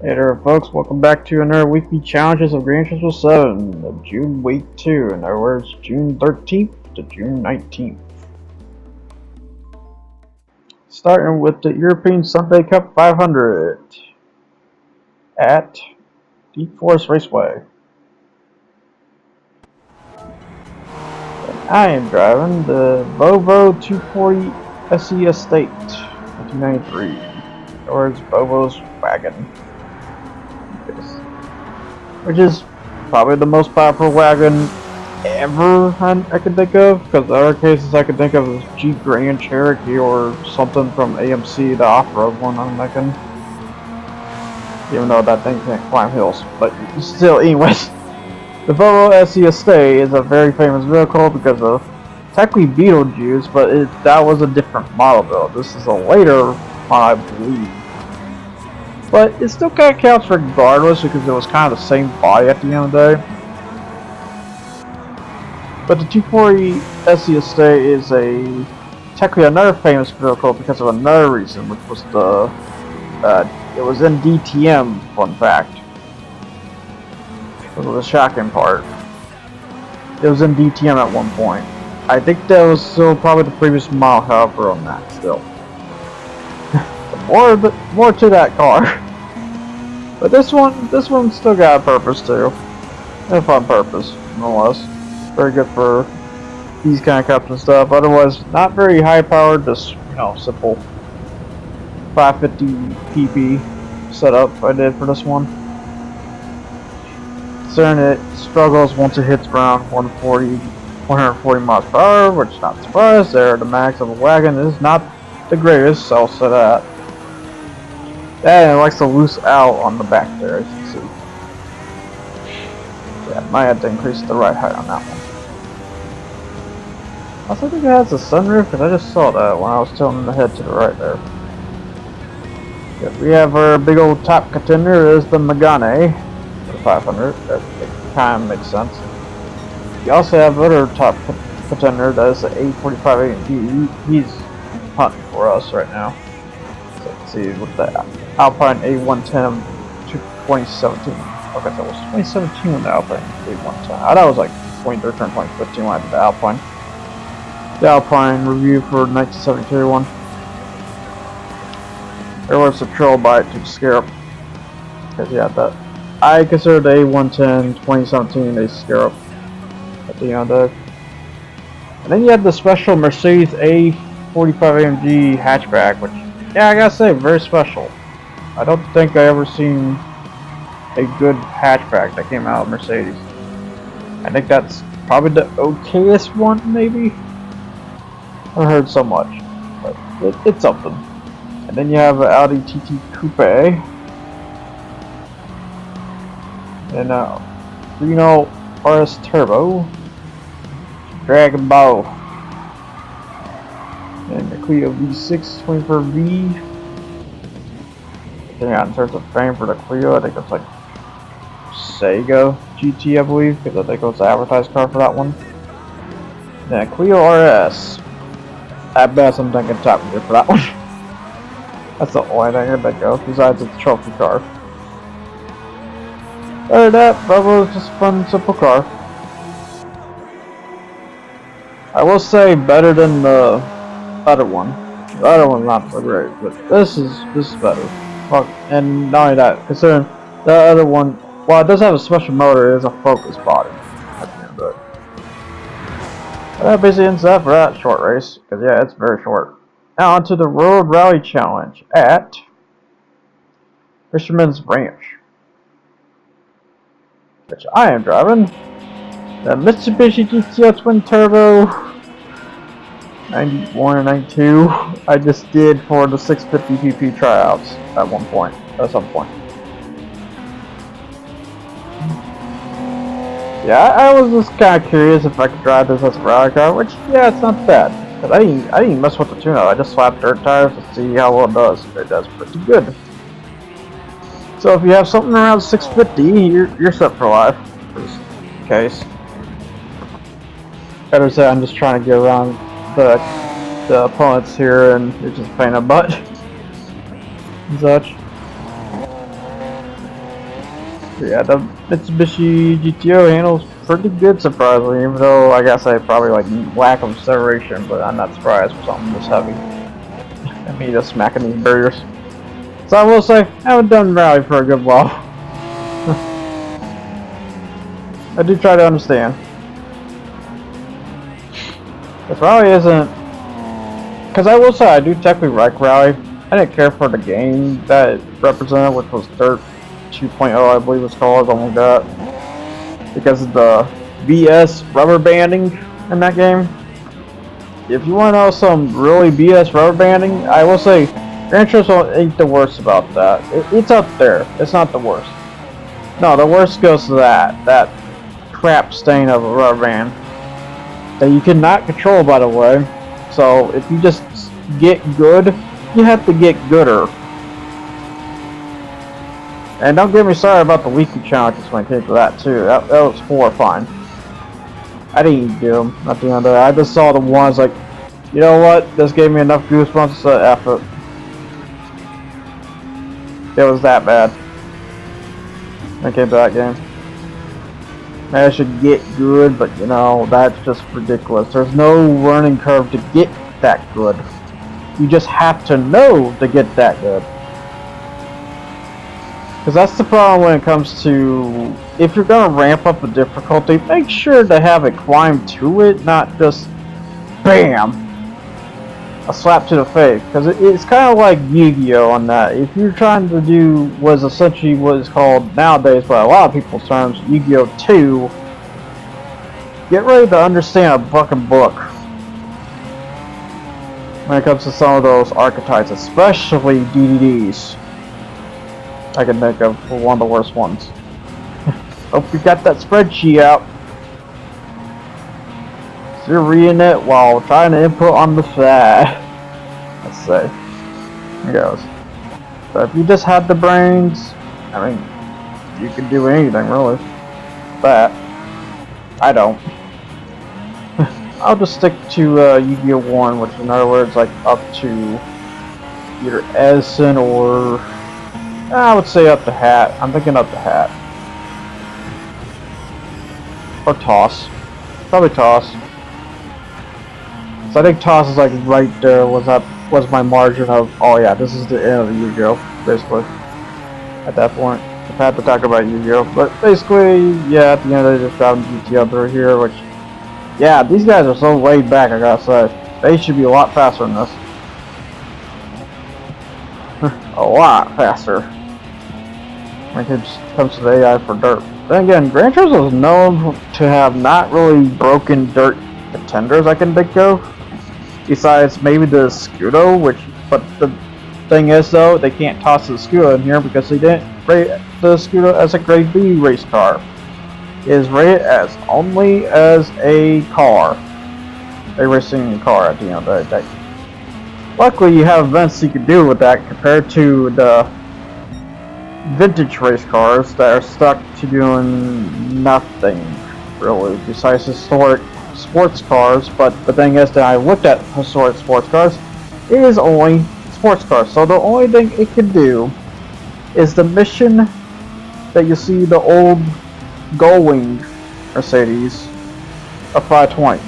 Hey there folks, welcome back to another weekly challenges of GT7 of June week 2, in other words June 13th to June 19th. Starting with the European Sunday Cup 500 at Deep Forest Raceway. And I am driving the Volvo 240 SE Estate 1993, in other words Volvo's wagon. Which is probably the most powerful wagon ever I can think of, because the other cases I could think of is Jeep Grand Cherokee or something from AMC, the off-road one I'm making. Even though that thing can't climb hills, but still, anyways. The Volvo SE Estate is a very famous vehicle because of technically Beetlejuice, but that was a different model though. This is a later one, I believe. But it still kind of counts regardless because it was kind of the same body at the end of the day. But the 240 SE Estate is technically another famous vehicle because of another reason, which was it was in DTM, fun fact. This was the shocking part. It was in DTM at one point. I think that was still probably the previous model, however, on that still. more to that car. But this one still got a purpose too. A fun purpose, nonetheless. Very good for these kind of cups and stuff. Otherwise, not very high powered, just, simple 550 pp setup I did for this one. Considering it struggles once it hits around 140 miles per hour, which not surprised, there the max of a wagon is not the greatest, so I'll say that. And it likes to loose out on the back there, as you can see. Yeah, I might have to increase the ride height on that one. I also think it has a sunroof, because I just saw that when I was tilting the head to the right there. Yeah, we have our big old top contender is the Megane for the 500. That kind of makes sense. You also have other top contender, that is the A45 AMG. He's hunting for us right now. So let's see what the Alpine A110 2017. Okay, so it was 2017 when the Alpine A110. I thought it was like 2013 or 2015 when I did the Alpine. The Alpine review for 1973 one. There was a troll bite to scare up. Because yeah, that I consider the A110 2017 a scare up at the end of it. And then you have the special Mercedes A45 AMG hatchback, which, yeah, I gotta say, very special. I don't think I ever seen a good hatchback that came out of Mercedes. I think that's probably the okayest one, maybe? I heard so much, but it's something. And then you have an Audi TT Coupe. And Reno RS Turbo. Dragon Ball. And the Clio V6 24V. Yeah, in terms of frame for the Clio, I think it's like Sega GT, I believe, because I think it was the advertised car for that one. Then Clio RS. At best, I'm thinking top gear for that one. That's the only thing I think of, besides it's a trophy car. Other than that, Volvo is just a fun, simple car. I will say better than the other one. The other one's not so great, but this is better. And not only that, considering the other one, while it does have a special motor, it is a Focus body at the end of it. That basically ends that for that short race, because yeah, it's very short. Now onto the Road Rally Challenge at Fisherman's Ranch, which I am driving. The Mitsubishi GTO Twin Turbo 91 and 92 I just did for the 650 pp tryouts at some point. Yeah, I was just kind of curious if I could drive this as a rally car, which, yeah, it's not bad. Cause I didn't mess with the tune-up. I just slapped dirt tires to see how well it does. It does pretty good. So if you have something around 650, you're set for life. Just in case. Better say I'm just trying to get around the opponents here, and they're just playing a butt and such. Yeah, the Mitsubishi GTO handles pretty good, surprisingly, even though I guess I probably like lack of acceleration, but I'm not surprised for something this heavy. I mean, just smacking these barriers. So I will say, I haven't done rally for a good while. I do try to understand. This rally isn't, because I will say I do technically like rally. I didn't care for the game that it represented, which was Dirt 2.0, I believe it's called, something like that, because of the BS rubber banding in that game. If you want to know some really BS rubber banding, I will say Gran Turismo ain't the worst about that. It's up there. It's not the worst. No, the worst goes to that crap stain of a rubber band that you cannot control, by the way. So if you just get good, you have to get gooder. And don't get me started about the weekly challenges when it came to that too. That was horrifying. I didn't even do them at the end of the day. I just saw the ones like, you know what? This gave me enough goosebumps to effort. It was that bad. When it came to that game. Maybe I should get good, but you know, that's just ridiculous. There's no learning curve to get that good. You just have to know to get that good. Because that's the problem when it comes to, if you're going to ramp up the difficulty, make sure to have a climb to it, not just BAM! A slap to the face. Because it's kind of like Yu-Gi-Oh! On that. If you're trying to do what is essentially what is called nowadays by a lot of people's terms, Yu-Gi-Oh! 2, get ready to understand a fucking book. When it comes to some of those archetypes, especially DDDs. I can think of for one of the worst ones. Hope you got that spreadsheet out. So you're reading it while trying to input on the side. Let's say. Here goes. So if you just had the brains, I mean, you could do anything really. But I don't. I'll just stick to Yu-Gi-Oh! 1, which in other words, like up to either Edison or I would say up the hat. I'm thinking up the hat. Or toss. Probably toss. So I think toss is like right there was my margin of, oh yeah, this is the end of the Yu-Gi-Oh! Basically. At that point. I've had to talk about Yu-Gi-Oh! But basically, yeah, at the end they just got GTO through here, which, yeah, these guys are so laid back, I gotta say. They should be a lot faster than this. A lot faster. When it comes to the AI for dirt. Then again, Gran Turismo is known to have not really broken dirt contenders I can think of. Besides maybe the Scudo, but the thing is though, they can't toss the Scudo in here because they didn't rate the Scudo as a grade B race car. It is rated as only as a car. A racing car at the end of the day. Luckily you have events you can do with that compared to the vintage race cars that are stuck to doing nothing really besides historic sports cars. But the thing is that I looked at historic sports cars, it is only sports cars, so the only thing it can do is the mission that you see the old Gullwing Mercedes of 520.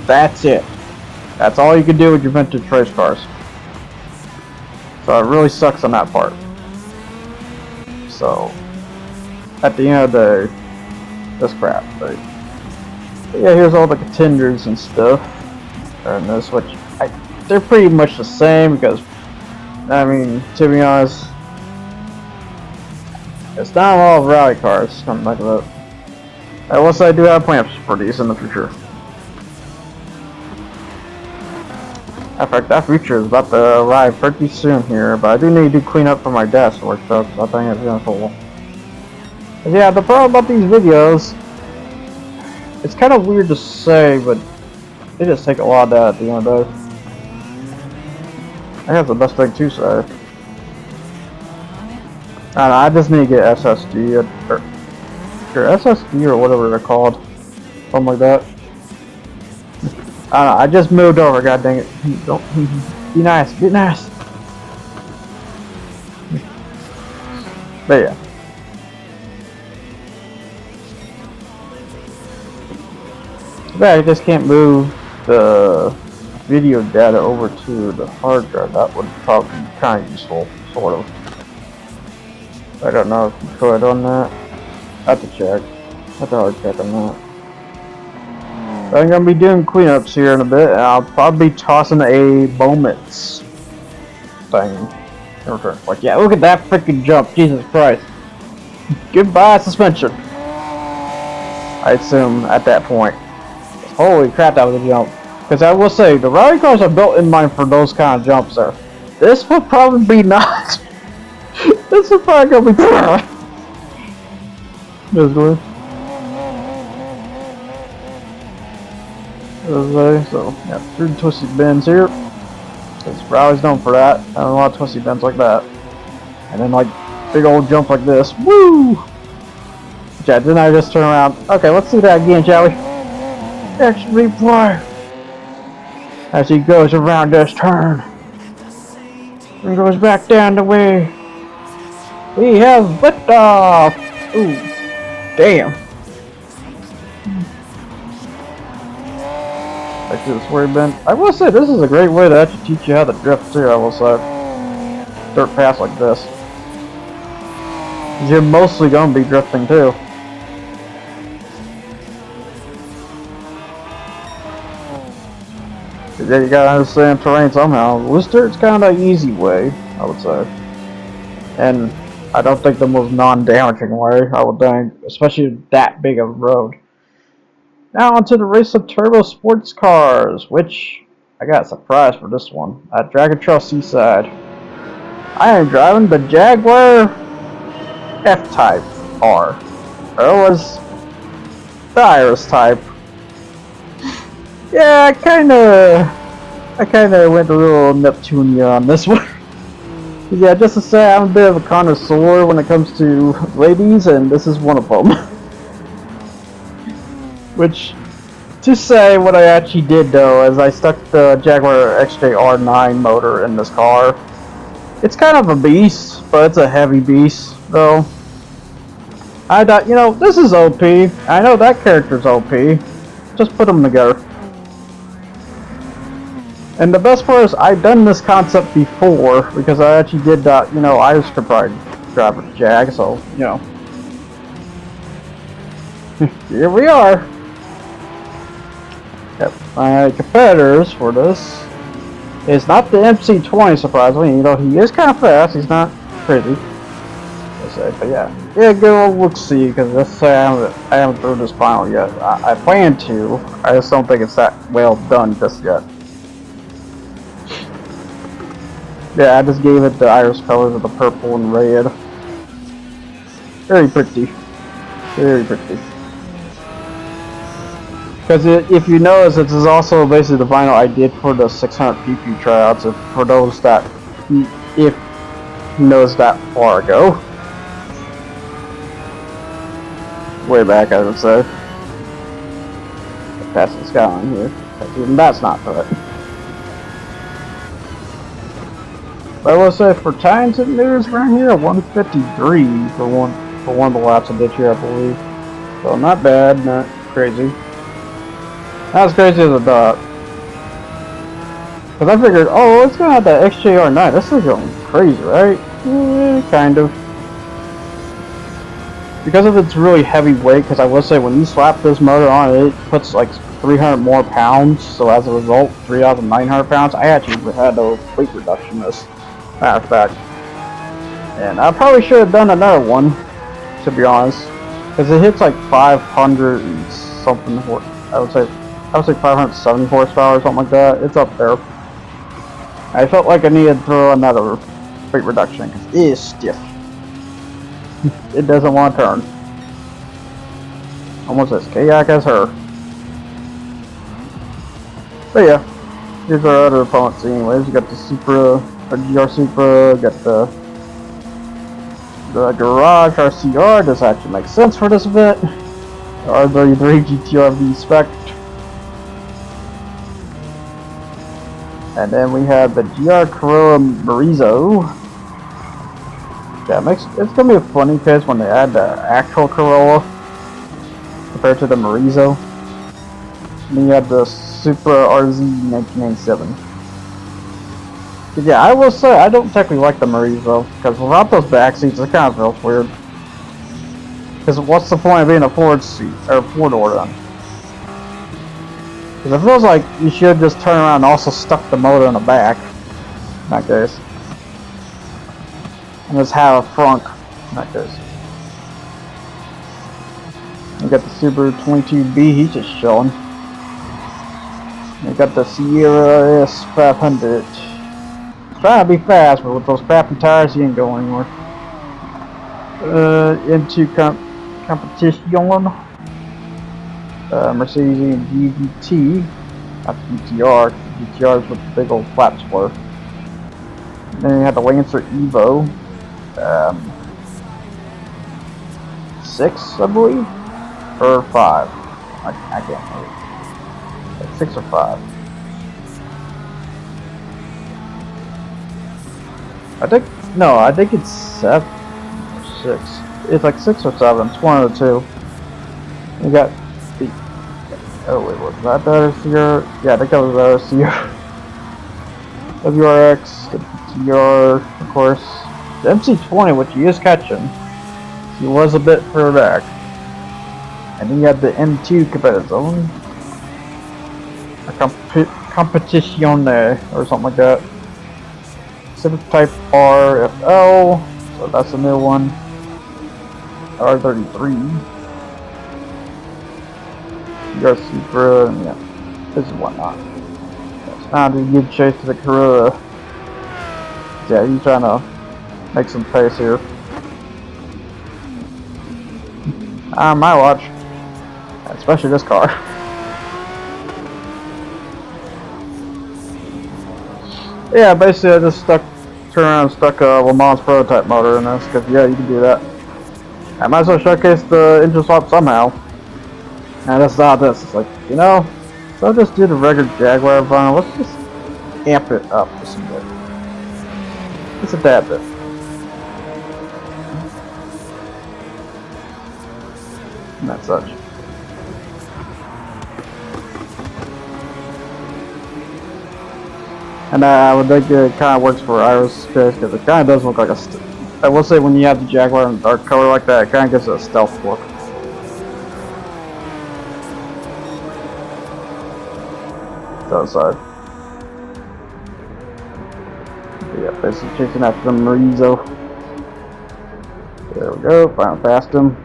That's it. That's all you can do with your vintage race cars. So it really sucks on that part. So, at the end of the day, this crap. But yeah, here's all the contenders and stuff. And this, which they're pretty much the same because, I mean, to be honest, it's not all rally cars. Something like that. Unless I do have plans for these in the future. In fact, that feature is about to arrive pretty soon here, but I do need to clean up for my desk workshop, so I think it's gonna cool. But yeah, the problem about these videos, it's kind of weird to say, but they just take a lot of that at the end of the day. I think that's the best thing to say. I don't know, I just need to get SSD, or SSD or whatever they're called. Something like that. I don't know, I just moved over, god dang it. Don't be nice, be nice. But yeah. I just can't move the video data over to the hard drive. That would probably be kind of useful, sort of. I don't know if you could on that. I have to check. I have to hard check on that. But I'm gonna be doing cleanups here in a bit, and I'll probably be tossing a Bowman's thing in return. Like, yeah, look at that freaking jump, Jesus Christ! Goodbye suspension. I assume at that point. Holy crap, that was a jump. Because I will say, the rally cars are built in mind for those kind of jumps there. This would probably be not. This is probably gonna be tough. This way. This way, so yeah, through the twisty bends here. Because rally's known for that. And a lot of twisty bends like that. And then like big old jump like this. Woo! Yeah, then I just turn around. Okay, let's do that again, shall we? Action replay. As he goes around this turn. And goes back down the way. We have liftoff! Ooh. Damn. Like this where he been. I will say this is a great way to actually teach you how to drift too, I will say. Dirt paths like this. You're mostly gonna be drifting too. Yeah, you gotta understand terrain somehow. This dirt's kind of an easy way, I would say. And I don't think the most non-damaging way, I would think. Especially that big of a road. Now onto the race of turbo sports cars, which I got a surprise for this one. At Dragon Trail Seaside. I am driving the Jaguar F-Type R. Or it was the Iris Type. Yeah, I kinda went a little Neptunia on this one. Yeah, just to say, I'm a bit of a connoisseur when it comes to ladies, and this is one of them. Which, to say what I actually did though, is I stuck the Jaguar XJ-R9 motor in this car. It's kind of a beast, but it's a heavy beast, though. I thought, you know, this is OP. I know that character's OP. Just put them together. And the best part is, I've done this concept before, because I actually did that, you know, Iris could probably drive a Jag, so, you know. Here we are. Yep, my competitors for this is not the MC20, surprisingly. You know, he is kind of fast, he's not crazy. But yeah, good old look-see, because let's say I haven't thrown this final yet. I plan to, I just don't think it's that well done just yet. Yeah, I just gave it the Iris colors of the purple and red. Very pretty. Very pretty. Because if you notice, this is also basically the vinyl I did for the 600 PP tryouts. For those that, if knows that far ago. Way back, I would say. Pass the sky on here. Even that's not right. But I will say, for times it was around here, 153 for one of the laps I did here, I believe. So not bad, not crazy. Not as crazy as I thought. Because I figured, oh, it's gonna have that XJR9. This is going crazy, right? Yeah, kind of. Because of its really heavy weight, because I will say, when you slap this motor on it puts like 300 more pounds. So as a result, 3,900 pounds. I actually had a weight reduction this. Matter of fact. And I probably should have done another one, to be honest. Because it hits like 500 and something, I would say 570 horsepower or something like that. It's up there. I felt like I needed to throw another weight reduction, because it is stiff. It doesn't want to turn. Almost as chaotic as her. But yeah, here's our other opponents anyways. You got the Supra, or GR Supra, got the Garage RCR. This actually makes sense for this event. The R33 GTR V Spec. And then we have the GR Corolla Marizo. Yeah, it's gonna be a funny case when they add the actual Corolla compared to the Marizo. And then you have the Supra RZ 1997. But yeah, I will say I don't technically like the Marizo because without those back seats, it kind of feels weird. Because what's the point of being a Ford seat or four door then? Because it feels like you should just turn around and also stuck the motor in the back. In that case. And just have a frunk. In that case. You got the Subaru 22B, he's just showing. You got the Sierra S500. Trying to be fast, but with those crappy tires, you ain't going anywhere. Into competition. Mercedes GT, not the GTR. The GTR's with the big old flap spoiler. Then you have the Lancer Evo. 6, I believe, or 5. I can't remember. Like 6 or 5. I think it's 7 or 6. It's like 6 or 7. It's one of the two. You got the. Oh wait, was that the Sierra? Yeah, I think that was the Sierra. WRX, the TR, of course. The MC20, which he is catching. He was a bit further back. And then you have the M2 Competizione. A Competizione, or something like that. Civic Type RFL, so that's a new one. R33. Your Supra, and yeah, this is whatnot. It's now to give chase to the Corolla. Yeah, he's trying to make some pace here. My watch, especially this car. Yeah, basically I just turned around and stuck a Le Mans prototype motor in this, because yeah, you can do that. I might as well showcase the engine swap somehow. And that's not this, it's like, you know, so I'll just do the regular Jaguar vinyl, let's just amp it up just a bit. Just a tad bit. And that's such. And I would think it kind of works for Iris case because it kind of does look like a. I will say when you have the Jaguar in a dark color like that, it kind of gives it a stealth look. The other side. But yeah, basically chasing after the Marizo. There we go. Finally passed him.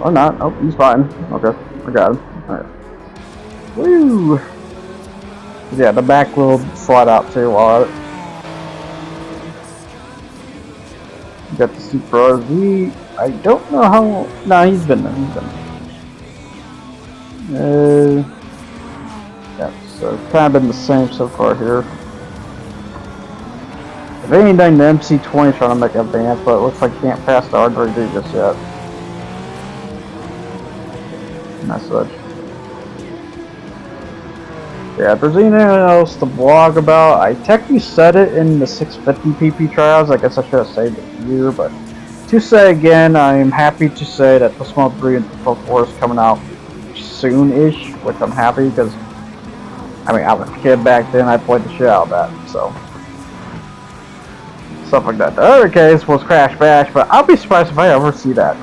Or not. Oh, he's fine. Okay, I got him. Alright. Woo! Yeah, the back will slide out too while it. You got the Supra RZ. I don't know how. No, he's been there. Yeah, so it's kind of been the same so far here. If anything, the MC20 is trying to make a advance, but it looks like you can't pass the R3D just yet. And that's such. Yeah, if there's anything else to blog about, I technically said it in the 650 PP trials. I guess I should have saved it here, but to say again, I am happy to say that the Small 3 and Pro 4 is coming out soon-ish, which I'm happy because, I mean, I was a kid back then, I played the shit out of that, so. Stuff like that. The other case was Crash Bash, but I'll be surprised if I ever see that.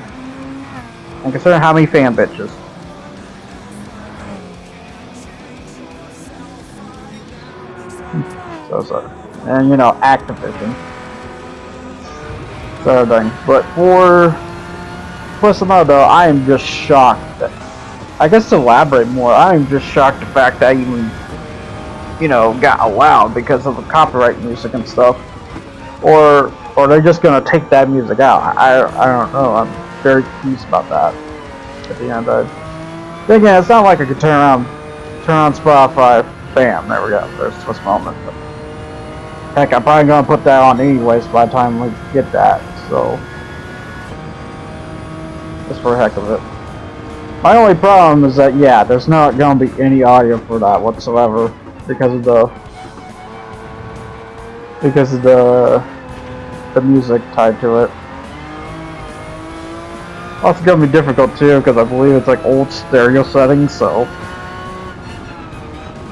And considering how many fan bitches. So, and you know, Activision. So thing. But for plus another though, I am just shocked that, I guess to elaborate more, I am just shocked the fact that I even, you know, got allowed because of the copyright music and stuff. Or they're just gonna take that music out. I don't know. I'm very confused about that. At the end, then again, it's not like I could turn on Spotify. Bam, there we go. There's Twist Moment. But heck, I'm probably gonna put that on anyways by the time we get that. So just for the heck of it. My only problem is that yeah, there's not gonna be any audio for that whatsoever because of the music tied to it. Also gonna be difficult too because I believe it's like old stereo settings, so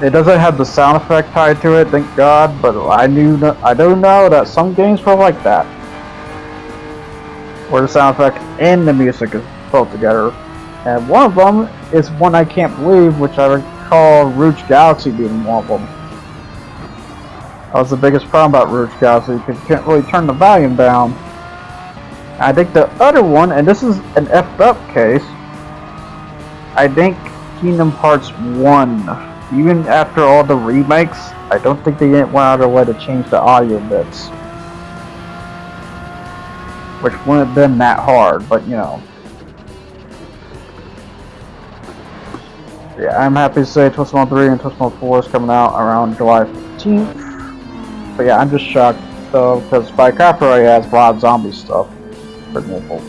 it doesn't have the sound effect tied to it, thank God. But I do know that some games were like that, where the sound effect and the music is both together. And one of them is one I can't believe, which I recall Rouge Galaxy being one of them. That was the biggest problem about Rouge Galaxy because you can't really turn the volume down. I think the other one, and this is an effed up case, I think Kingdom Hearts 1, even after all the remakes, I don't think they went out of their way to change the audio bits. Which wouldn't have been that hard, but you know. Yeah, I'm happy to say Twisted Metal 3 and Twisted Metal 4 is coming out around July 15th. But yeah, I'm just shocked though, because by Capcom already has a lot of zombie stuff, for example.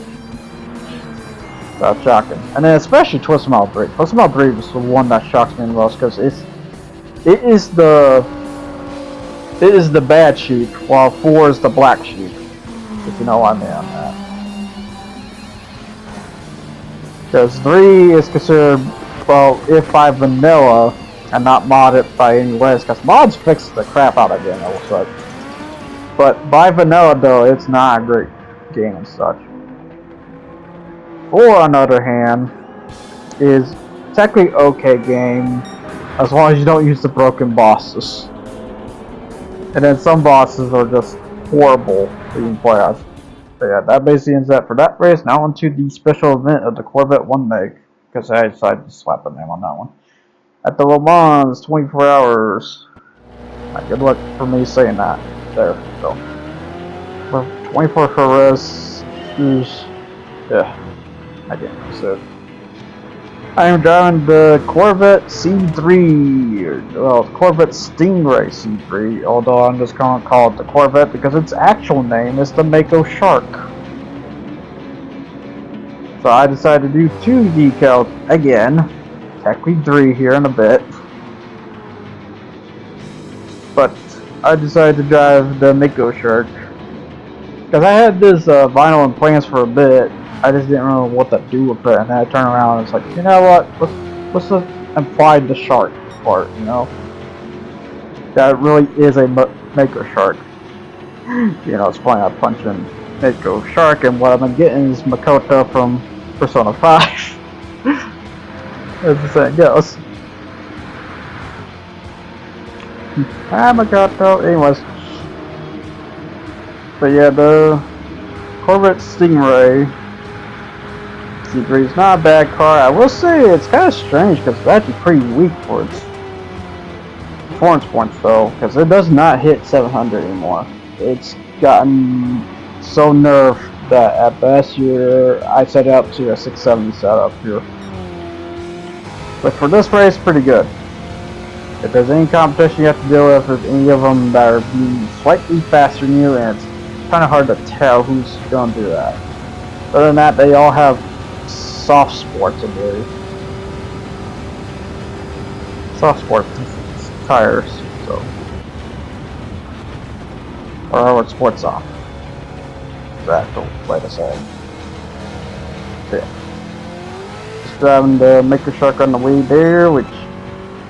That's shocking. And then especially Twisted Metal 3. Twisted Metal 3 is the one that shocks me the most, because it is the bad sheep, while 4 is the black sheep. If you know what I mean on that. Because 3 is considered, well, if by vanilla and not modded by any ways, because mods fix the crap out of the game, I will say. But by vanilla though, it's not a great game and such. 4 on the other hand is technically okay game as long as you don't use the broken bosses. And then some bosses are just horrible to even play as. But yeah, that basically ends that for that race. Now on to the special event of the Corvette 1 meg, because I decided to slap a name on that one. At the Le Mans 24 hours. Good luck for me saying that. There, so. 24 for race is, yeah, I can't say. I am driving the Corvette C3, well, Corvette Stingray C3, although I'm just going to call it the Corvette because its actual name is the Mako Shark. So I decided to do 2 decals again, technically 3 here in a bit. But I decided to drive the Mako Shark because I had this vinyl in plans for a bit. I just didn't know what to do with it, and then I turned around and it's like, you know what? Let's imply the shark part, you know? That really is a Mako Shark. You know, it's funny, I punch in Mako Shark, and what I've been getting is Makoto from Persona 5. As the saying goes. Ah, Makoto. Anyways. But yeah, the Corvette Stingray C3 is not a bad car. I will say it's kind of strange because it's actually pretty weak for its performance points though, because it does not hit 700 anymore. It's gotten so nerfed that at best I set it up to a 670 setup here. But for this race, pretty good. If there's any competition you have to deal with any of them that are being slightly faster than you, and it's kind of hard to tell who's going to do that. Other than that, they all have soft sports, I believe. Soft sports tires, so. Or our sports off. That's the way to say it. So yeah. Just driving the Mako Shark on the way there, which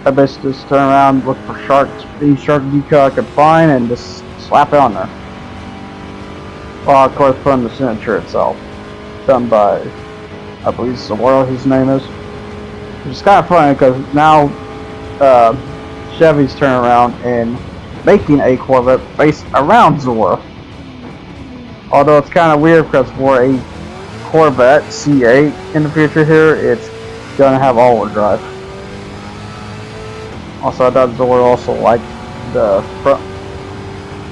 I basically just turn around, look for sharks, any shark decal I could find, and just slap it on there. Well, of course, put on the signature itself. Done by, I believe, Zora, his name is. Which is kind of funny because now Chevy's turning around and making a Corvette based around Zora. Although it's kind of weird because for a Corvette C8 in the future here, it's going to have all-wheel drive. Also, I thought Zora also liked the front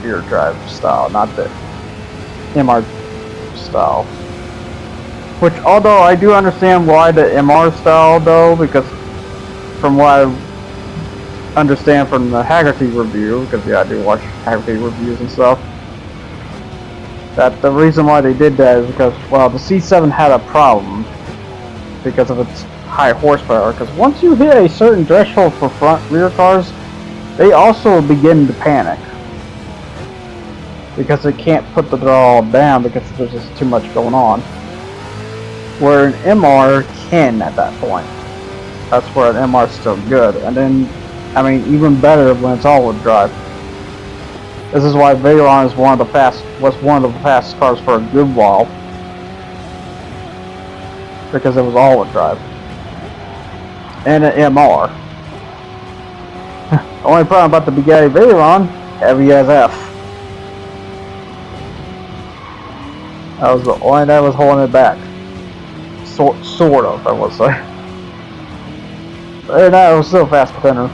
rear drive style, not the MR style. Which, although I do understand why the MR style though, because from what I understand from the Haggerty review, because yeah, I do watch Haggerty reviews and stuff, that the reason why they did that is because, well, the C7 had a problem because of its high horsepower, because once you hit a certain threshold for front rear cars, they also begin to panic because they can't put the throttle down because there's just too much going on. where an MR can at that point. That's where an MR is still good. And then, I mean, even better when it's all-wheel drive. This is why Veyron is was one of the fastest cars for a good while, because it was all-wheel drive and an MR. The only problem about the Bugatti Veyron, heavy as F. That was the only that was holding it back. Sort of, I would say. But no, it was still a fast contender.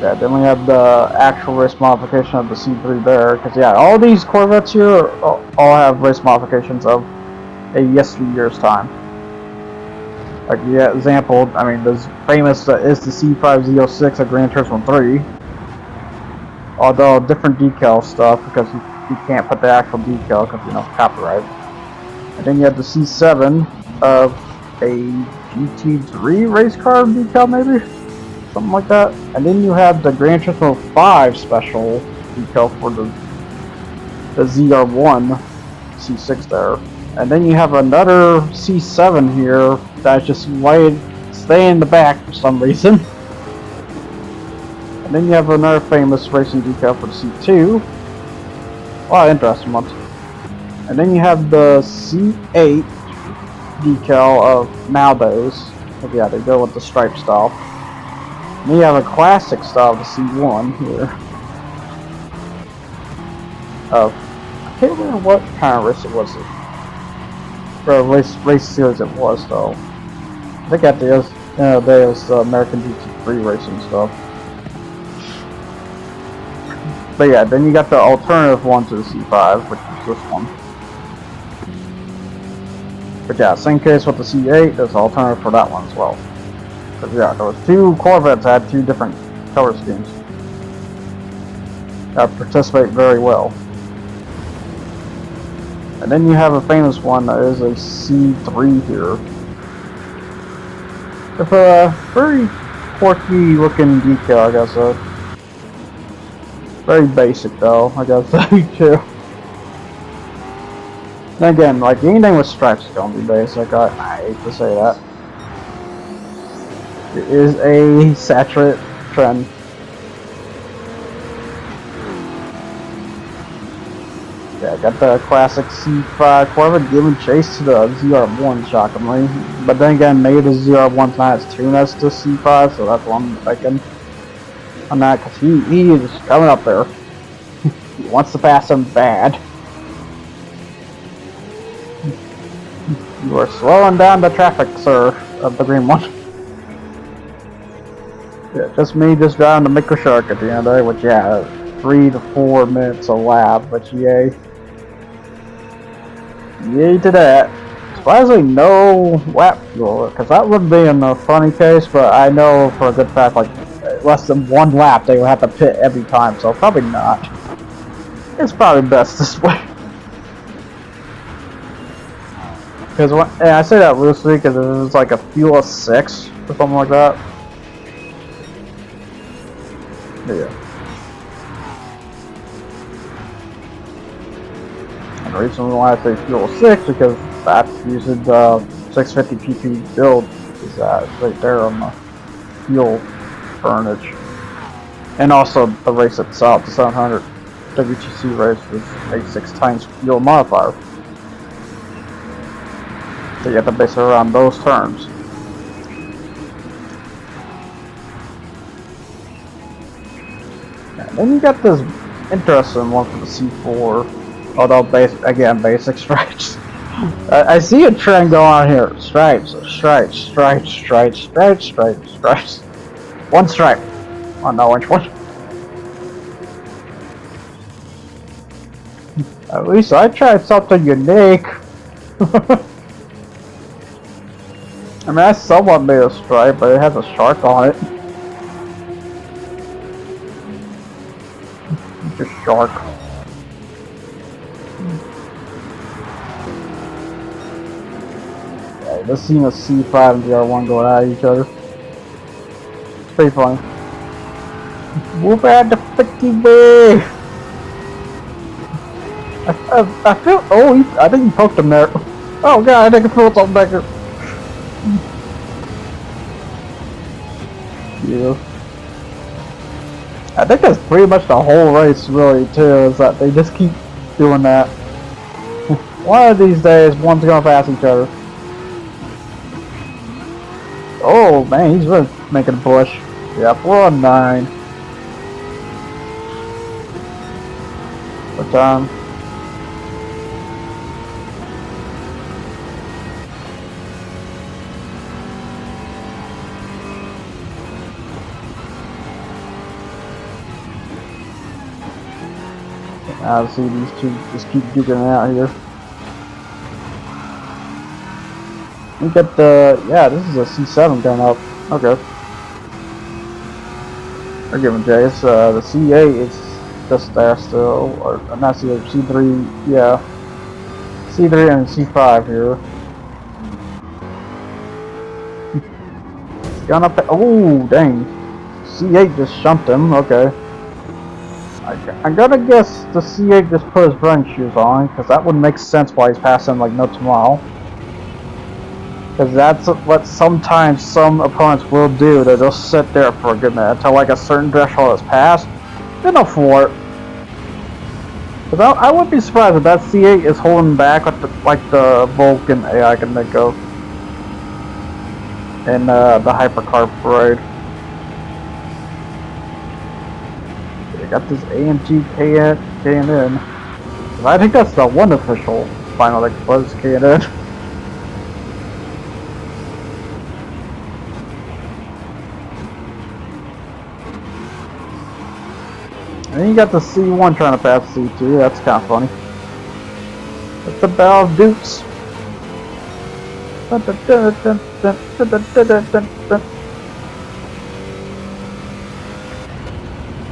Yeah, then we have the actual race modification of the C3 there, because yeah, all these Corvettes here all have race modifications of a yesteryear's time. Like the example, I mean, the famous is the C5Z06 of Gran Turismo 3. Although different decal stuff, because you can't put the actual decal because, you know, copyright. And then you have the C7 of a GT3 race car decal, maybe? Something like that. And then you have the Gran Turismo 5 special decal for the ZR1 C6 there. And then you have another C7 here that's just staying in the back for some reason. And then you have another famous racing decal for the C2. A lot of interesting ones. And then you have the C8 decal of Maldo's. Yeah, they go with the stripe style. And then you have a classic style of the C1 here. I can't remember what kind of race it was. Or race series it was, though. I think at the end of the day it was the American GT3 racing stuff. But yeah, then you got the alternative one to the C5, which is this one. But yeah, same case with the C8, there's an alternative for that one as well. But yeah, there was two Corvettes that had two different color schemes that participate very well. And then you have a famous one that is a C3 here. With a very quirky looking decal, I guess. Very basic though, I gotta say too. And again, like anything with stripes is gonna be basic. I hate to say that. It is a saturated trend. Yeah, got the classic C5 Corvette giving chase to the ZR1, shockingly. But then again, maybe the ZR1's not as tuned as the C5, so that's what I'm thinking on that, because he is coming up there. He wants to pass him bad. You are slowing down the traffic, sir, of the green one. Yeah, just me just driving the micro shark at the end of the day, which, yeah, 3 to 4 minutes a lap, but yay. Yay to that. Surprisingly, no lap fuel, because that would be in a funny case, but I know for a good fact, like, less than 1 lap they would have to pit every time, so probably not. It's probably best this way. Because and I say that loosely because it was like a fuel of 6 or something like that. Yeah. And the reason why I say fuel 6 because that's using the 650 pp build is right there on the fuel burnage. And also the race itself, the 700 WTC race is a 6 times fuel modifier. So you have to base it around those terms. And then you got this interesting one for the C4, although basic stripes. I see a trend going on here. Stripes, stripes, stripes, stripes, stripes, stripes, stripes. One stripe on the orange one. At least I tried something unique. I mean, I somewhat made a stripe, but it has a shark on it. Just shark. Yeah, just seeing a C5 and DR1 going at each other. It's pretty funny. Move out the 50 way! I feel. Oh, I think he poked him there. Oh god, I can feel something back here. Yeah. I think that's pretty much the whole race, really, too, is that they just keep doing that. One of these days, one's gonna pass each other. Oh man, he's really making a push. Yeah, 409. What time? I see these two just keep duking it out here. We got the, yeah, this is a C7 coming up. Okay. They're giving Jace. The C8 is just there still, or not C8, C3, yeah. C3 and C5 here. It's gonna pay, oh, dang. C8 just shumped him, okay. I'm gonna guess the C8 just put his running shoes on, because that would make sense why he's passing like no tomorrow. Because that's what sometimes some opponents will do. They'll just sit there for a good minute until like a certain threshold is passed. Then they'll floor it. Because I wouldn't be surprised if that C8 is holding back with like the Vulcan AI can think of. In the Hypercar Parade. They got this AMG K&N. I think that's the one official final that was K&N. And then you got the C1 trying to pass C2, that's kind of funny. It's the Battle of Dukes.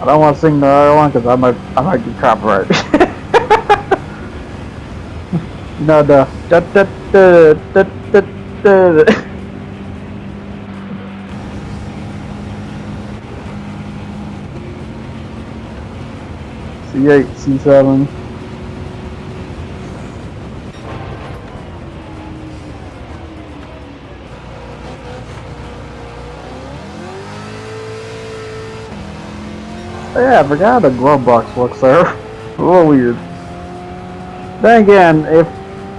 I don't want to sing the other one because I might get copyrighted. You know the C8, C7. Yeah, I forgot how the glove box looks there. A little weird. Then again, if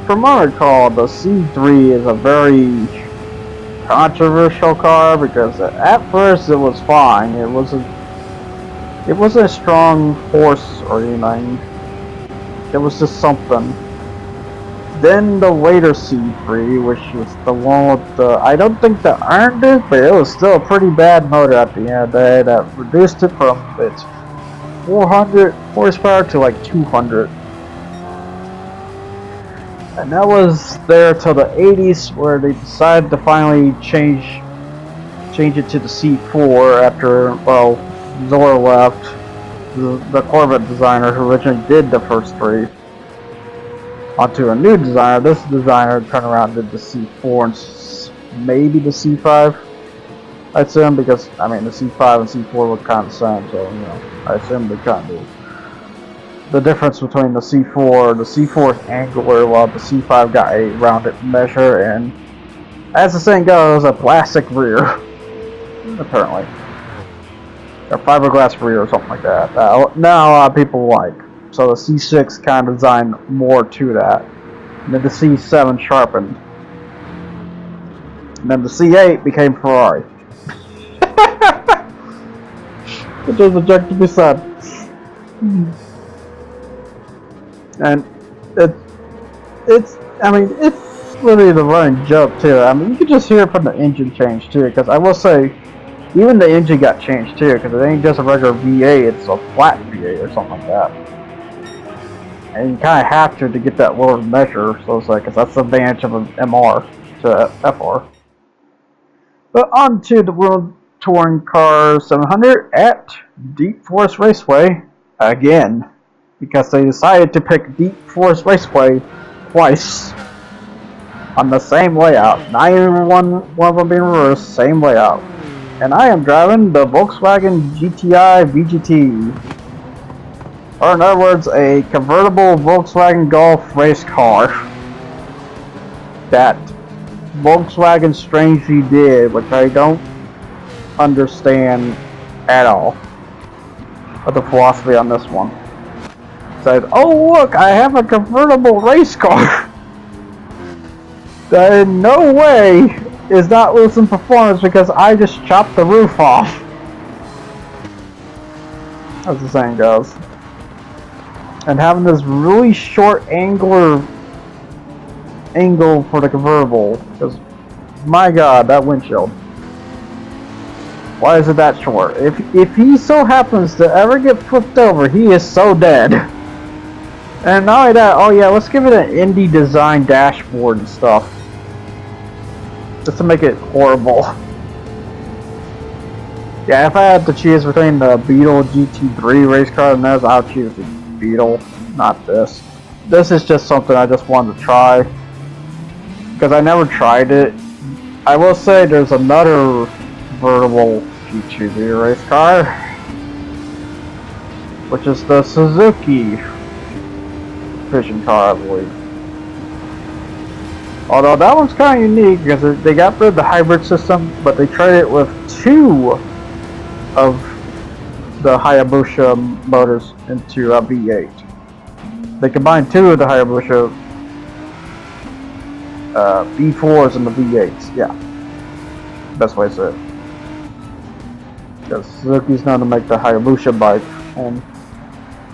from what I recall, the C3 is a very controversial car because at first it was fine. It wasn't a strong force or anything. It was just something. Then the later C3, which was the one with the, I don't think the iron did, but it was still a pretty bad motor at the end of the day that reduced it from its 400 horsepower to like 200. And that was there till the 80s where they decided to finally change it to the C4 after, well, Zora left, the Corvette designer who originally did the first three, onto a new designer. This designer turned around and did the C4 and maybe the C5. I assume because, I mean, the C5 and C4 look kind of the same, so, you know, I assume they kind of do. The difference between the C4 is angular, while the C5 got a rounded measure, and as the saying goes, a plastic rear, apparently. A fiberglass rear or something like that. Now a lot of people like. So the C6 kind of designed more to that. And then the C7 sharpened. And then the C8 became Ferrari. Which is objectively sad. And it's literally the running joke too. I mean, you can just hear it from the engine change too, because I will say, even the engine got changed too, because it ain't just a regular V8, it's a flat V8 or something like that. And you kind of have to get that lower measure, so it's like, because that's the advantage of an MR to FR. But on to the World Touring Car 700 at Deep Forest Raceway again. Because they decided to pick Deep Forest Raceway twice on the same layout. Not even one of them being reversed, same layout. And I am driving the Volkswagen GTI VGT. Or in other words, a convertible Volkswagen Golf race car. that Volkswagen strangely did, which I don't understand at all. But the philosophy on this one said, "Oh look, I have a convertible race car that in no way is not losing performance because I just chopped the roof off." As the saying goes. And having this really short angle for the convertible, because my god, that windshield. Why is it that short? If he so happens to ever get flipped over, he is so dead. And not only that, oh yeah, let's give it an indie design dashboard and stuff. Just to make it horrible. Yeah, if I had to choose between the Beetle GT3 race car and this, I would choose the Beetle, not this. This is just something I just wanted to try. Because I never tried it. I will say there's another convertible GT3 race car, which is the Suzuki Vision car, I believe. Although that one's kind of unique because they got rid of the hybrid system, but they tried it with two of the Hayabusa motors into a V8. They combined two of the Hayabusa V4s and the V8s. Yeah, best way to say it. Because Suzuki's known to make the Hayabusa bike, and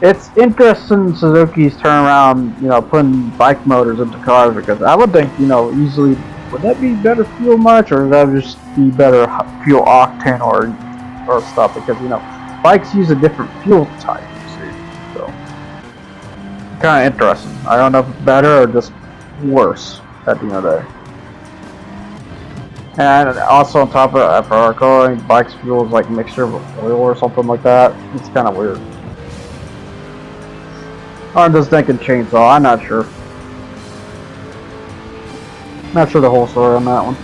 it's interesting Suzuki's turn around, putting bike motors into cars, because I would think, easily, would that be better fuel much, or would that just be better fuel octane or stuff? Because bikes use a different fuel type, you see. So kind of interesting. I don't know if it's better or just worse at the end of the day. And also on top of that, for our car, bikes fuel is like a mixture of oil or something like that. It's kind of weird. I'm just thinking chainsaw. I'm not sure. Not sure the whole story on that one.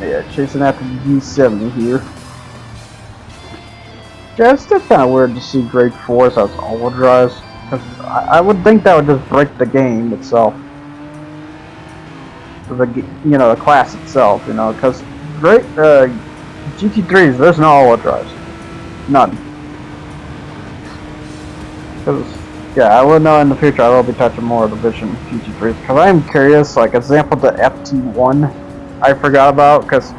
Yeah, chasing after the G7 here. Yeah, it's still kind of weird to see Grade 4 as all-wheel drives. Because I would think that would just break the game itself. The class itself, because great GT3s, there's no all-wheel drives. None. Because, yeah, I will know in the future I will be touching more of the Vision GT3s. Because I am curious, like, example, the FT1 I forgot about, because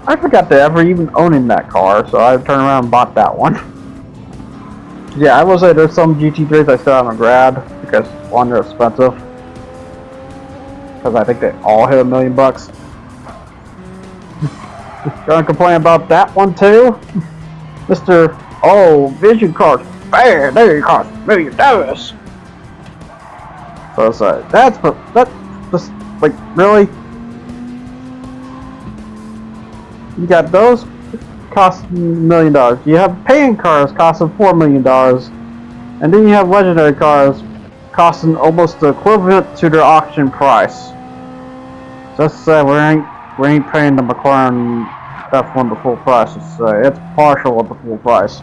I forgot to ever even owning that car, so I turned around and bought that one. Yeah, I will say there's some GT3s I still haven't grabbed, because, one, they're expensive. Because I think they all hit $1 million. Gonna complain about that one too? Mr. Oh, Vision cars, bad, they cost $1 million. So it's like, that's just, like, really? You got those costing $1 million. You have paying cars costing $4 million. And then you have legendary cars costing almost the equivalent to their auction price. Just to say, we ain't paying the McLaren F1 the full price. It's partial of the full price.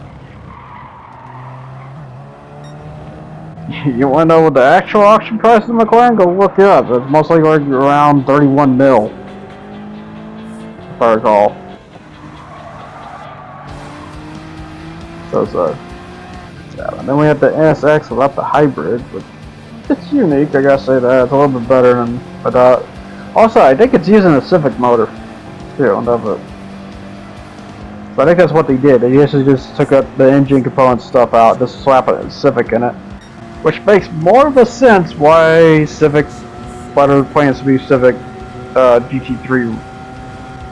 You want to know what the actual auction price of the McLaren? Go look it up. It's mostly like around 31 mil, if I recall. So yeah. And then we have the NSX without the hybrid, which it's unique. I gotta say that it's a little bit better than I thought. Also, I think it's using a Civic motor too on top of it. So I think that's what they did. They just took up the engine component stuff out, just slap a Civic in it, which makes more of a sense why there plans to be Civic GT3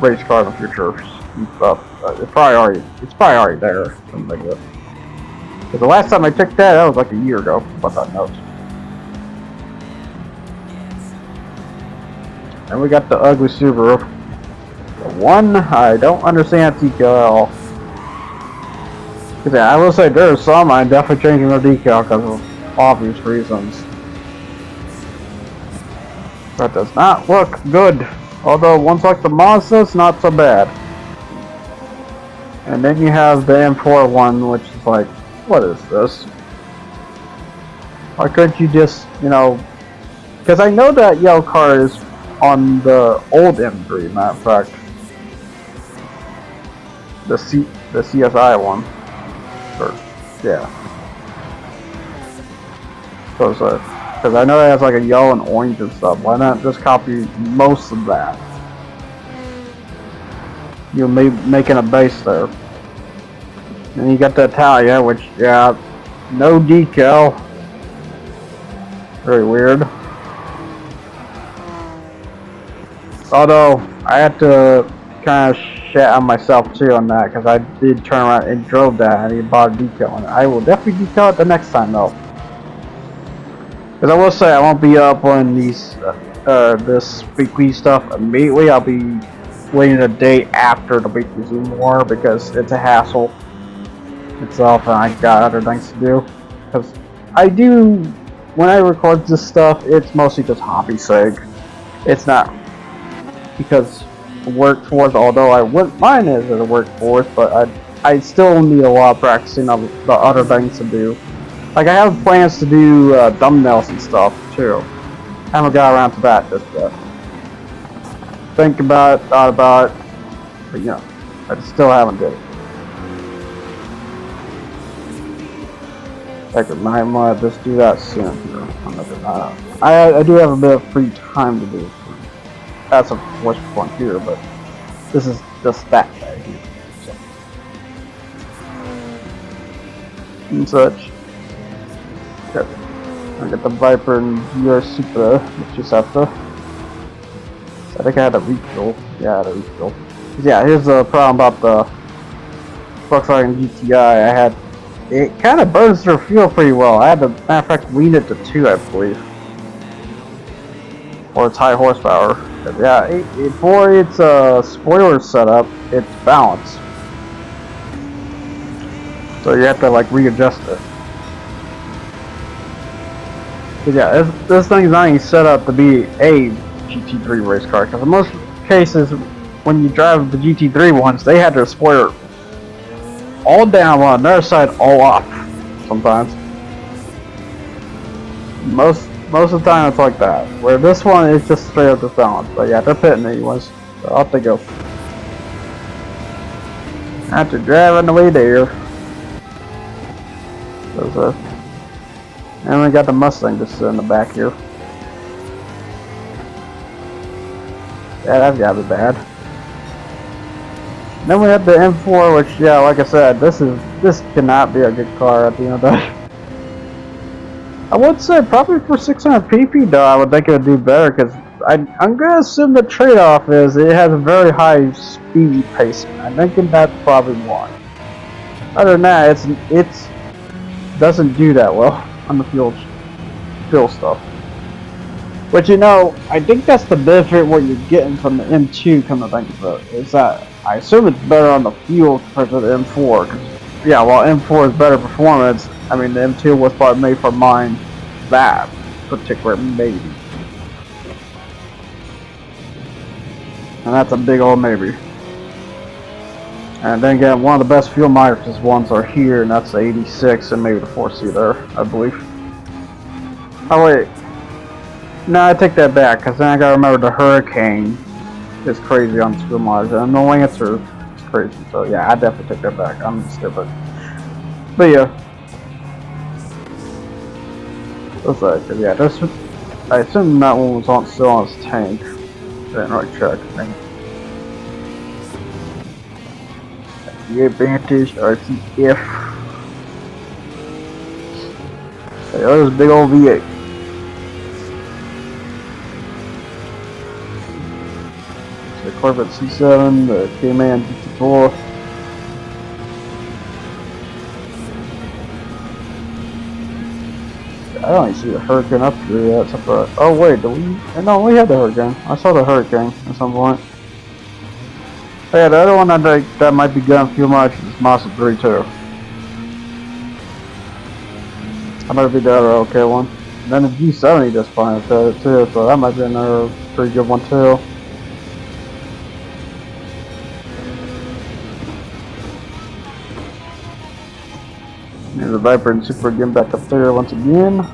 race car in the future and stuff. It's probably already there. Something like that. Because the last time I checked that was like a year ago. About that note. And we got the ugly Subaru. The one I don't understand decal at all. Cause yeah, I will say there are some I'm definitely changing their decal because of obvious reasons. That does not look good. Although ones like the Mazda, it's not so bad. And then you have the M4 one, which is like, what is this? Why couldn't you just, you know, because I know that yellow car is on the old M3, matter of fact. The CSI one. Or, yeah. Because I know it has like a yellow and orange and stuff. Why not just copy most of that? You're making a base there. And you got the Italia, which, yeah, no decal. Very weird. Although, I had to kind of shit on myself too on that, because I did turn around and drove that and he bought a decal on it. I will definitely decal it the next time though. Because I will say I won't be up on these, this weekly stuff immediately. I'll be waiting a day after the weekly's more because it's a hassle itself and I got other things to do. Because I do, when I record this stuff, it's mostly just hobby sake. It's not because workforce, although I wouldn't mind it as a workforce, but I still need a lot of practicing of the other things to do. Like I have plans to do thumbnails and stuff too. I haven't got around to that just yet. Think about it, thought about it, but you know, I still haven't did it. Like I might just do that soon. I do have a bit of free time to do it. That's a voice for computer, but this is just that guy here. So. And such. Okay. I got the Viper and GR Supra, which just have to. I think I had a refill. Yeah, I had a refill. Yeah, here's the problem about the Volkswagen GTI. It kind of burns through fuel pretty well. I had to, matter of fact, lean it to 2, I believe. Or it's high horsepower. But yeah, for its spoiler setup, it's balanced. So you have to like readjust it. But yeah, this thing's not even set up to be a GT3 race car. Because in most cases, when you drive the GT3 ones, they had their spoiler all down on their side, all off. Sometimes. Most of the time it's like that. Where this one is just straight up disbalanced. But yeah, they're pitting me once. So off they go. After driving the way there. And we got the Mustang just in the back here. Yeah, that's gotta be bad. Then we have the M4, which, yeah, like I said, this cannot be a good car at the end of the day. I would say probably for 600 pp though, I would think it would do better because I'm gonna assume the trade-off is it has a very high speed pacing. I'm thinking that's probably why. Other than that, it's doesn't do that well on the fuel stuff. But you know, I think that's the benefit what you're getting from the M2. Come to think of it, is that I assume it's better on the fuel compared to the M4. Yeah, while M4 is better performance, I mean the M2 was probably made for mine that particular maybe. And that's a big old maybe. And then again, one of the best fuel mileage ones are here, and that's the 86 and maybe the 4-seater, I believe. Oh wait. No, I take that back, because then I gotta remember the Hurricane is crazy on fuel mileage, and the Lancer is crazy, so yeah, I definitely take that back. I'm stupid. But yeah. Looks like, yeah, I assume that one was still on his tank. Didn't really check, I think. The Advantage RCF. Hey, there's a big old V8. The Corvette C7, the Cayman GT4. I don't even see the Hurricane up here yet. Except for, oh wait, do we? No, we had the Hurricane. I saw the Hurricane at some point. Oh, yeah, the other one that might be good on fuel mileage is Mazda 3 too. That might be the other okay one. And then the G7 just fine with it too, so that might be another pretty good one too. There's the Viper and Super getting back up there once again.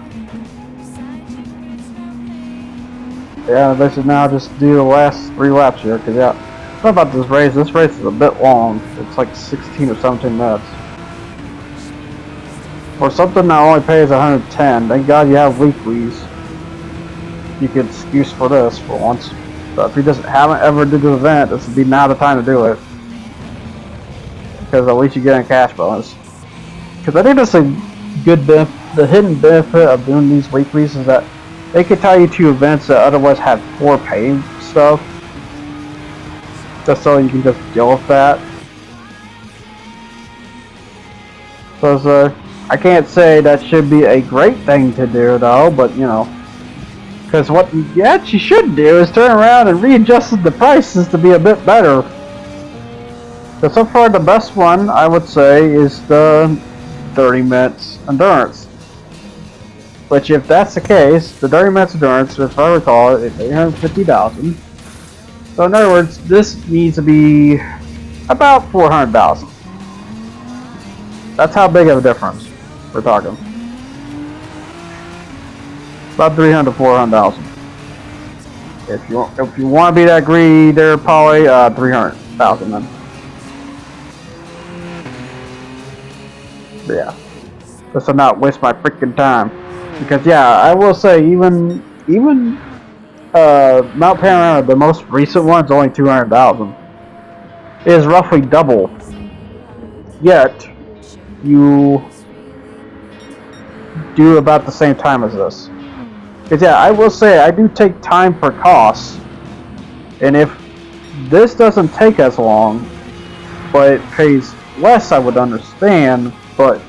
Yeah, they should now just do the last 3 laps here, because yeah, what about this race? This race is a bit long. It's like 16 or 17 minutes. For something that only pays 110, thank God you have weeklies. You get excuse for this for once. But if you just haven't ever did the event, this would be now the time to do it. Because at least you get a cash bonus. Because I think that's a good benefit. The hidden benefit of doing these weeklies is that they could tie you to events that otherwise have poor paying stuff. Just so you can just deal with that. So I can't say that should be a great thing to do though, but you know. Because what you actually should do is turn around and readjust the prices to be a bit better. So far the best one I would say is the 30 minutes endurance. Which if that's the case, the 30 minutes endurance, if I recall, is 850,000. So in other words, this needs to be about 400,000. That's how big of a difference we're talking. About 300 to 400,000. If you want to be that greedy, there, probably 300,000 then. But yeah, just to not waste my freaking time. Because yeah, I will say even Mount Panorama, the most recent one, is only 200,000. It is roughly double. Yet you do about the same time as this. Because yeah, I will say I do take time for costs, and if this doesn't take as long, but it pays less, I would understand. But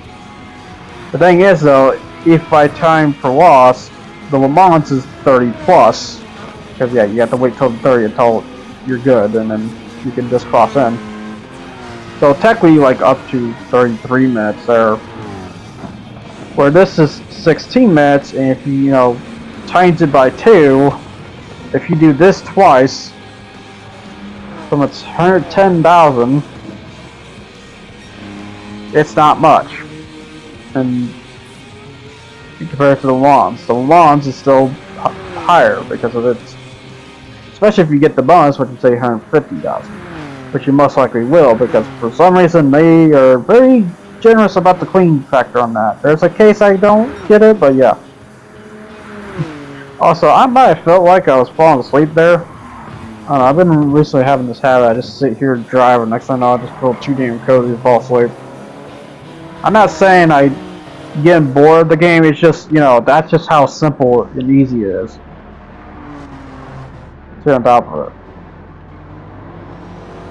the thing is though, if by time for loss, the Le Mans is 30 plus, because yeah, you have to wait till the 30 until you're good, and then you can just cross in. So technically, like up to 33 minutes there. Where this is 16 minutes, and if you times it by 2, if you do this twice, from its 110,000, it's not much. And compared to the lawns. The lawns is still higher because of its, especially if you get the bonus, which is 150,000, which you most likely will, because for some reason they are very generous about the clean factor on that. There's a case I don't get it, but yeah. Also, I might have felt like I was falling asleep there. I don't know, I've been recently having this habit. I just sit here and drive, and next thing I know, I just feel too damn cozy and fall asleep. I'm not saying I getting bored of the game, it's just, that's just how simple and easy it is. Sit on top of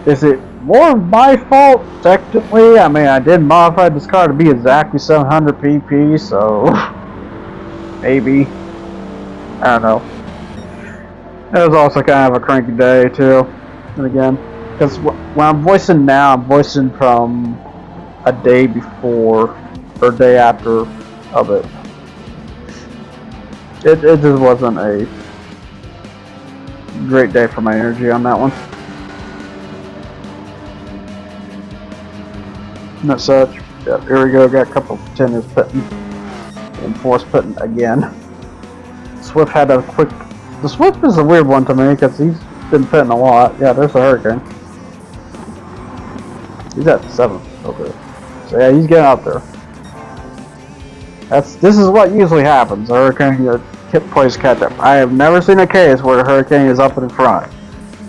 it. Is it more my fault? Technically, I mean, I did modify this car to be exactly 700 pp, so maybe. I don't know. It was also kind of a cranky day, too. And again, because when I'm voicing now, I'm voicing from a day before or day after of it. It just wasn't a great day for my energy on that one. And as such, yeah, here we go, got a couple of contenders pitting. And force pitting again. Swift had a quick... The Swift is a weird one to me because he's been pitting a lot. Yeah, there's a Hurricane. He's at 7th. Okay. So yeah, he's getting up there. This is what usually happens. A Hurricane plays catch up. I have never seen a case where a Hurricane is up in front.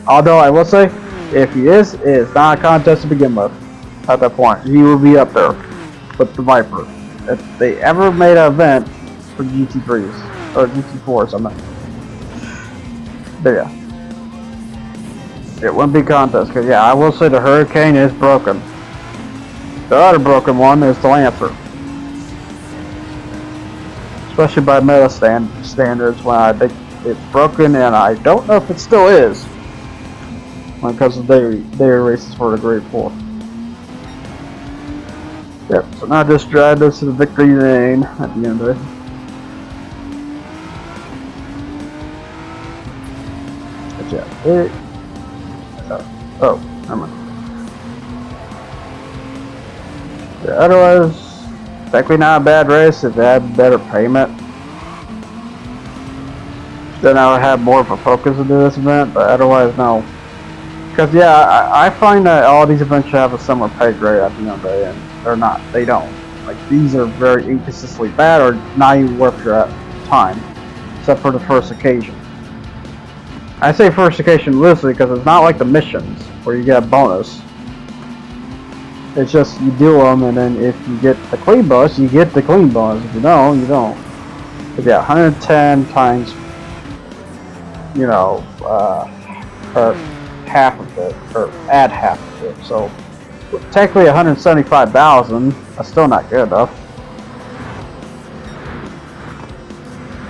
Although I will say, if he is, it's not a contest to begin with. At that point, he will be up there with the Viper. If they ever made an event for GT3s or GT4 or something, but yeah, it wouldn't be a contest. Cause yeah, I will say the Hurricane is broken. The other broken one is the Lancer. Especially by meta standards, when I think it's broken, and I don't know if it still is when it comes to daily races for the Grade 4. Yep, so now just drive this to the victory lane at the end of it. But yeah, oh, never mind. Yeah, otherwise, technically not a bad race if they had better payment. then I would have more of a focus into this event, but otherwise, no. Because, yeah, I find that all these events should have a similar pay grade at the end of the day, and they're not. They don't. Like, these are very inconsistently bad or not even worth your time, except for the first occasion. I say first occasion loosely because it's not like the missions where you get a bonus. It's just you do them, and then if you get the clean bonus, you get the clean bonus. If you don't, you don't. But yeah, 110 times, you know, or half of it, or add half of it. So technically 175,000. That's still not good enough.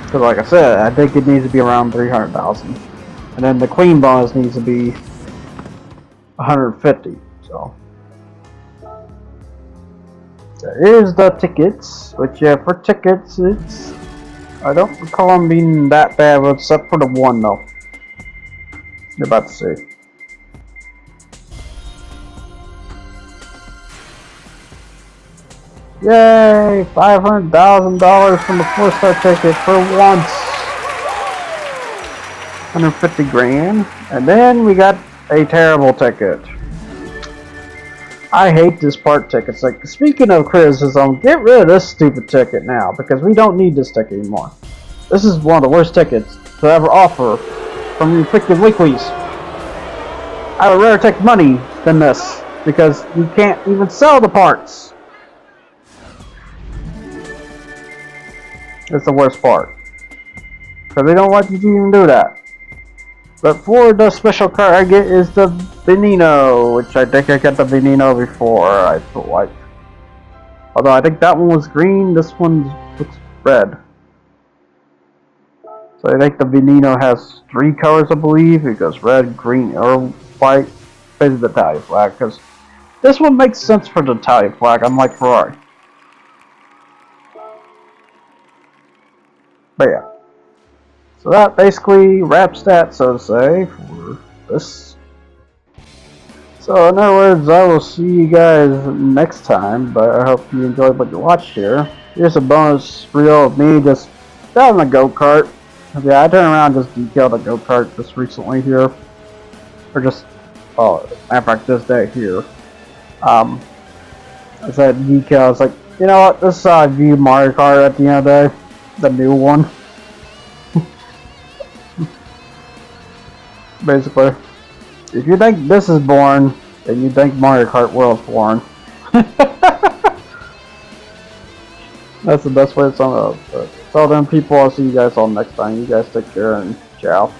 Because like I said, I think it needs to be around 300,000, and then the clean bonus needs to be 150. So. Here's the tickets, which yeah, for tickets, it's I don't recall them being that bad, except for the one though. You're about to see. Yay! $500,000 from the 4-star ticket for once. 150 grand, and then we got a terrible ticket. I hate this part tickets. Like, speaking of criticism, get rid of this stupid ticket now, because we don't need this ticket anymore. This is one of the worst tickets to ever offer from your freaking weeklies. I would rather take money than this, because you can't even sell the parts. It's the worst part. Because they don't let you even do that. But for the special card I get is the Veneno, which I think I got the Veneno before, I feel like. Although I think that one was green, this one looks red. So I think the Veneno has 3 colors, I believe. It goes red, green, or white. Basically the Italian flag, because this one makes sense for the Italian flag, unlike Ferrari. But yeah. So that basically wraps that, so to say, for this. So in other words, I will see you guys next time, but I hope you enjoyed what you watched here. Here's a bonus reel of me just driving a go-kart. Yeah, I turned around and just decaled a go-kart just recently here. Or just, matter of fact, this day here. I said decal, I was like, you know what, this is how I view Mario Kart at the end of the day. The new one. Basically, if you think this is boring, then you think Mario Kart World's boring. That's the best way to sum it up. But tell them people, I'll see you guys all next time. You guys take care and ciao.